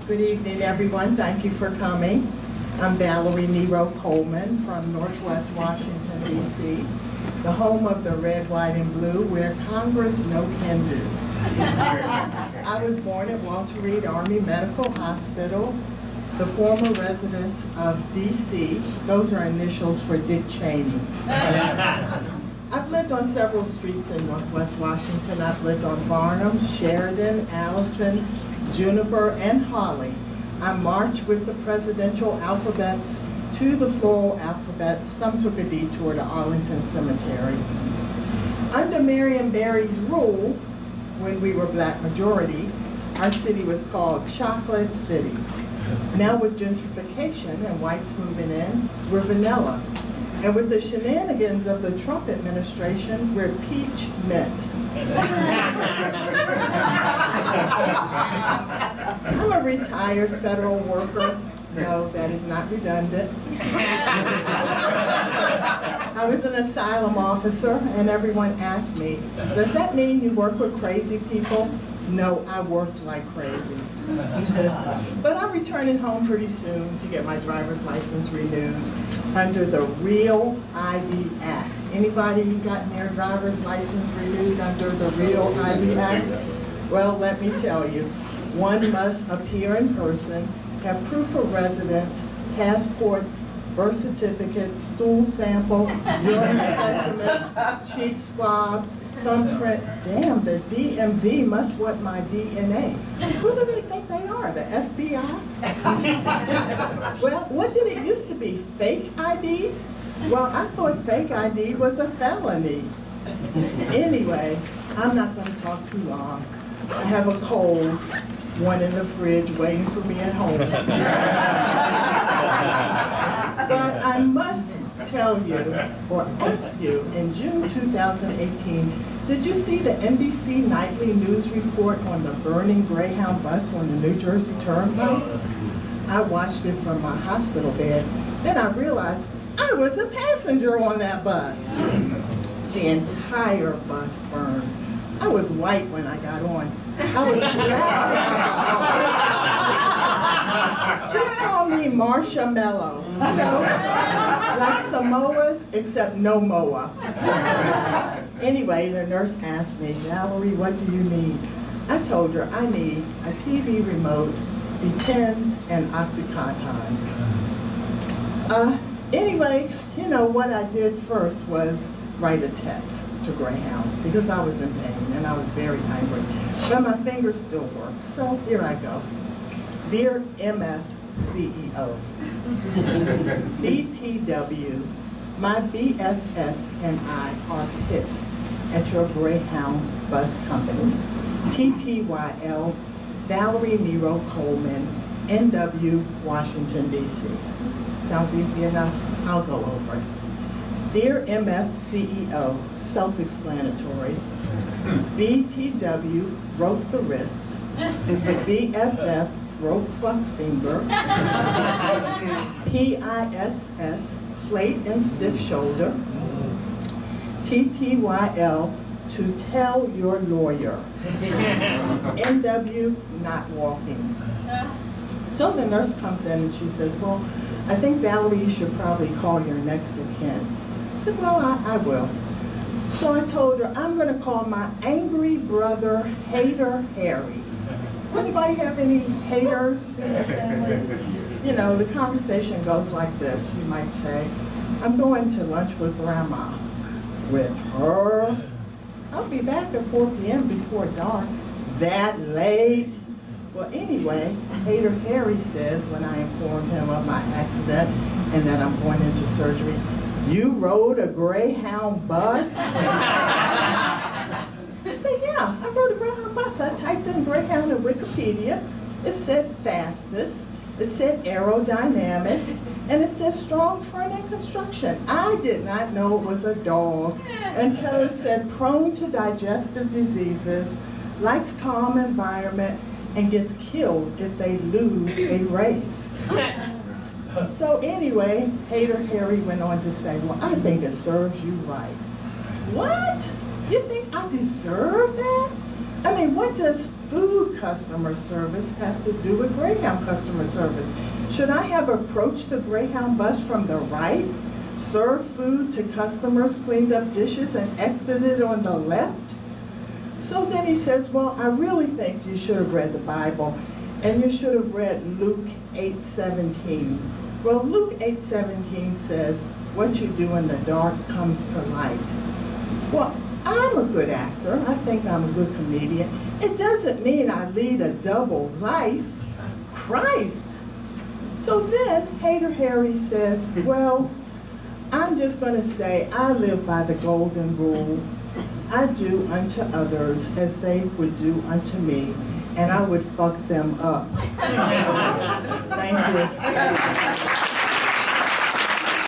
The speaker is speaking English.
Good evening, everyone. Thank you for coming. I'm Valerie Coleman from Northwest Washington, D.C., the home of the red, white, and blue, where Congress no can do. I was born at Walter Reed Army Medical Hospital, the former residence of D.C. Those are initials for Dick Cheney. I've lived on several streets in Northwest Washington. I've lived on Varnum, Sheridan, Allison, Juniper, and Holly. I marched with the presidential alphabets to the floral alphabet. Some took a detour to Arlington Cemetery. Under Marion Barry's rule, when we were black majority, our city was called Chocolate City. Now with gentrification and whites moving in, we're vanilla. And with the shenanigans of the Trump administration, we're peach mint. I'm a retired federal worker. No, that is not redundant. I was an asylum officer, and everyone asked me, does that mean you work with crazy people? No, I worked like crazy. But I'm returning home pretty soon to get my driver's license renewed under the Real ID Act. Anybody gotten their driver's license renewed under the Real ID Act? Well, let me tell you, one must appear in person, have proof of residence, passport, birth certificate, stool sample, urine specimen, cheek swab, thumbprint. Damn, the DMV must want my DNA. Who do they think they are, the FBI? Well, what did it used to be, fake ID? Well, I thought fake ID was a felony. Anyway, I'm not going to talk too long. I have a cold, one in the fridge waiting for me at home. But I must tell you, or ask you, in June 2018, did you see the NBC nightly news report on the burning Greyhound bus on the New Jersey Turnpike? I watched it from my hospital bed, then I realized I was a passenger on that bus. The entire bus burned. I was white when I got on. I was black when I got on. Just call me Marshmallow, you know? Like Samoas, except no moa. Anyway, the nurse asked me, Valerie, what do you need? I told her I need a TV remote, Depends, and Oxycontin. Anyway, you know, what I did first was write a text to Greyhound because I was in pain and I was very angry. But my fingers still work, so here I go. Dear MF CEO, BTW, my BFF and I are pissed at your Greyhound bus company. TTYL, Valerie Coleman, NW, Washington, D.C. Sounds easy enough? I'll go over it. Dear MF CEO, self-explanatory. BTW broke the wrist. BFF broke fuck finger. PISS plate and stiff shoulder. TTYL to tell your lawyer. NW not walking. So the nurse comes in and she says, well, I think Valerie, you should probably call your next of kin. I said, well, I will. So I told her, I'm going to call my angry brother, Hater Harry. Does anybody have any haters in their family? You know, the conversation goes like this. You might say, I'm going to lunch with Grandma. With her? I'll be back at 4 p.m. before dark. That late? Well, anyway, Hater Harry says when I inform him of my accident and that I'm going into surgery, you rode a Greyhound bus? I said, yeah, I rode a Greyhound bus. I typed in Greyhound in Wikipedia. It said fastest, it said aerodynamic, and it said strong front end construction. I did not know it was a dog until it said prone to digestive diseases, likes calm environment, and gets killed if they lose a race. So anyway, Hater Harry went on to say, well, I think it serves you right. What? You think I deserve that? I mean, what does food customer service have to do with Greyhound customer service? Should I have approached the Greyhound bus from the right, served food to customers, cleaned up dishes, and exited on the left? So then he says, well, I really think you should have read the Bible, and you should have read Luke 8:17. Well, Luke 8:17 says, what you do in the dark comes to light. Well, I'm a good actor. I think I'm a good comedian. It doesn't mean I lead a double life. Christ. So then Hater Harry says, well, I'm just going to say I live by the golden rule. I do unto others as they would do unto me, and I would fuck them up. Thank you.